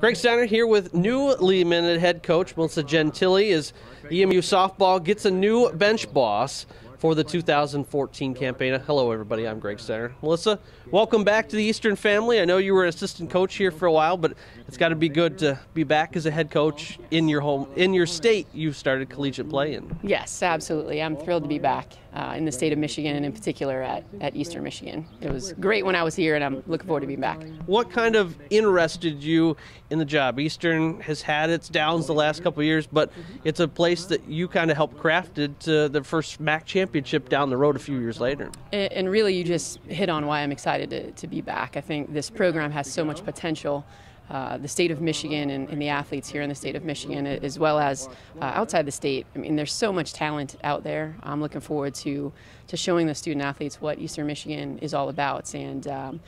Greg Steiner here with newly minted head coach Melissa Gentile as EMU softball gets a new bench boss for the 2014 campaign. Hello, everybody. I'm Greg Steiner. Melissa, welcome back to the Eastern family. I know you were an assistant coach here for a while, but it's got to be good to be back as a head coach in your home, in your state you started collegiate play in. Yes, absolutely. I'm thrilled to be back in the state of Michigan, and in particular at Eastern Michigan. It was great when I was here, and I'm looking forward to being back. What kind of interested you in the job? Eastern has had its downs the last couple of years, but it's a place that you kind of helped crafted to the first MAC championship down the road a few years later. And really, you just hit on why I'm excited to be back. I think this program has so much potential. The state of Michigan and the athletes here in the state of Michigan, as well as outside the state. I mean, there's so much talent out there. I'm looking forward to showing the student athletes what Eastern Michigan is all about, and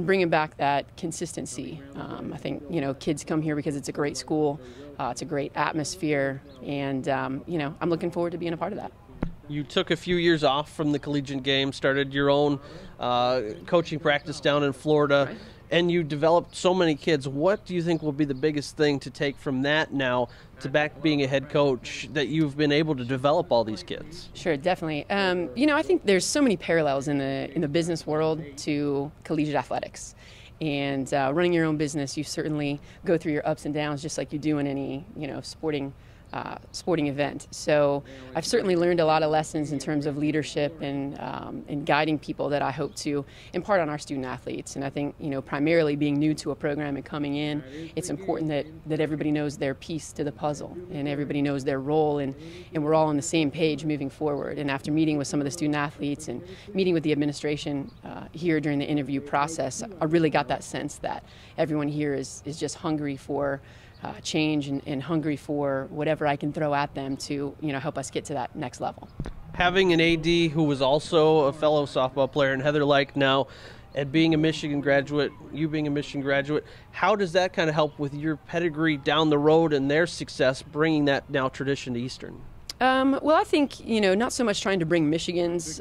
bringing back that consistency. I think kids come here because it's a great school, it's a great atmosphere, and I'm looking forward to being a part of that. You took a few years off from the collegiate game, started your own coaching practice down in Florida. Right. And you developed so many kids. What do you think will be the biggest thing to take from that now to back being a head coach, that you've been able to develop all these kids? Sure, definitely. I think there's so many parallels in the business world to collegiate athletics. And running your own business, you certainly go through your ups and downs just like you do in any sporting event. So I've certainly learned a lot of lessons in terms of leadership and guiding people that I hope to impart on our student athletes. And I think primarily being new to a program and coming in, it's important that everybody knows their piece to the puzzle and everybody knows their role, and we're all on the same page moving forward. And after meeting with some of the student athletes and meeting with the administration here during the interview process, I really got that sense that everyone here is just hungry for change and hungry for whatever I can throw at them to help us get to that next level. Having an AD who was also a fellow softball player, and Heather Like now, and being a Michigan graduate, you being a Michigan graduate, how does that kind of help with your pedigree down the road and their success, bringing that now tradition to Eastern? Well, I think not so much trying to bring Michigan's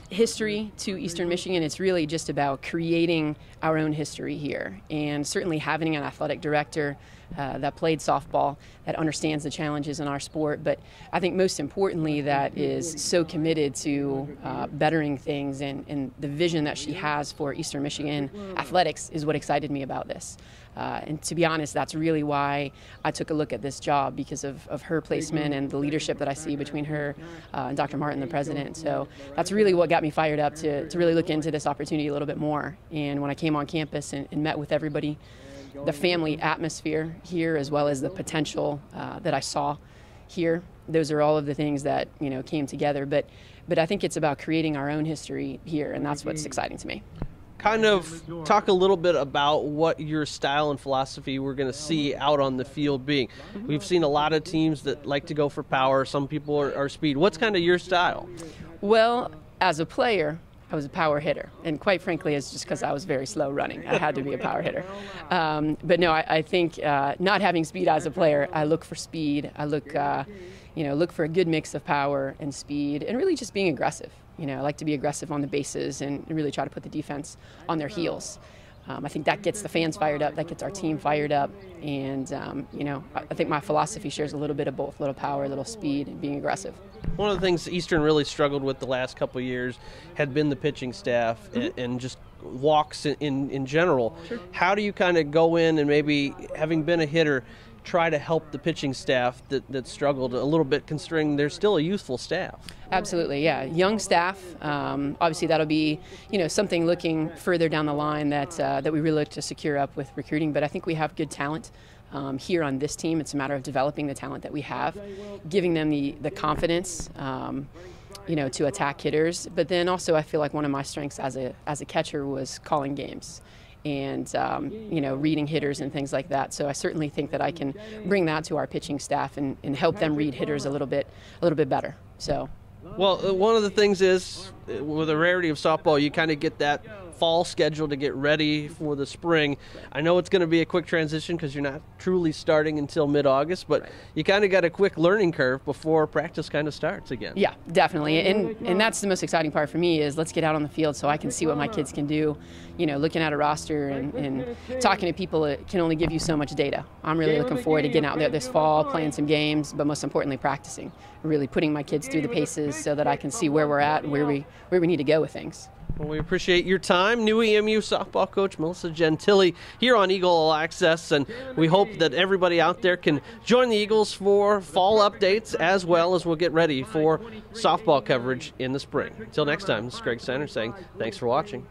history to Eastern Michigan. It's really just about creating our own history here, and certainly having an athletic director that played softball, that understands the challenges in our sport, but I think most importantly that is so committed to bettering things, and the vision that she has for Eastern Michigan athletics is what excited me about this. And to be honest, that's really why I took a look at this job, because of her placement and the leadership that I see between her and Dr. Martin, the president. So that's really what got me fired up to really look into this opportunity a little bit more. And when I came on campus and met with everybody, the family atmosphere here, as well as the potential that I saw here, those are all of the things that came together. But I think it's about creating our own history here, and that's what's exciting to me. Kind of talk a little bit about what your style and philosophy we're going to see out on the field being. We've seen a lot of teams that like to go for power. Some people are speed. What's kind of your style? Well, as a player, I was a power hitter, and quite frankly, it's just because I was very slow running. I had to be a power hitter. But no, I think not having speed as a player, I look for speed. I look for a good mix of power and speed, and really just being aggressive. I like to be aggressive on the bases and really try to put the defense on their heels. I think that gets the fans fired up, that gets our team fired up, and I think my philosophy shares a little bit of both, a little power, a little speed, and being aggressive. One of the things Eastern really struggled with the last couple of years had been the pitching staff and just walks in general. Sure. How do you kind of go in and, maybe having been a hitter, try to help the pitching staff that struggled a little bit, considering there's still a youthful staff? Absolutely, yeah. Young staff, obviously that'll be something looking further down the line that we really look to secure up with recruiting, but I think we have good talent here on this team. It's a matter of developing the talent that we have, giving them the confidence to attack hitters, but then also I feel like one of my strengths as a catcher was calling games and reading hitters and things like that. So I certainly think that I can bring that to our pitching staff and help them read hitters a little bit better. So. Well, one of the things is, with the rarity of softball, you kind of get that fall schedule to get ready for the spring. I know it's going to be a quick transition because you're not truly starting until mid-August, but you kind of got a quick learning curve before practice kind of starts again. Yeah, definitely. And that's the most exciting part for me is let's get out on the field so I can see what my kids can do. You know, looking at a roster and talking to people, it can only give you so much data. I'm really looking forward to getting out there this fall, playing some games, but most importantly, practicing. Really putting my kids through the paces so that I can see where we're at and where we need to go with things. Well, we appreciate your time. New EMU softball coach Melissa Gentile here on Eagle All Access, and we hope that everybody out there can join the Eagles for fall updates as well as we'll get ready for softball coverage in the spring. Until next time, this is Greg Steiner saying thanks for watching.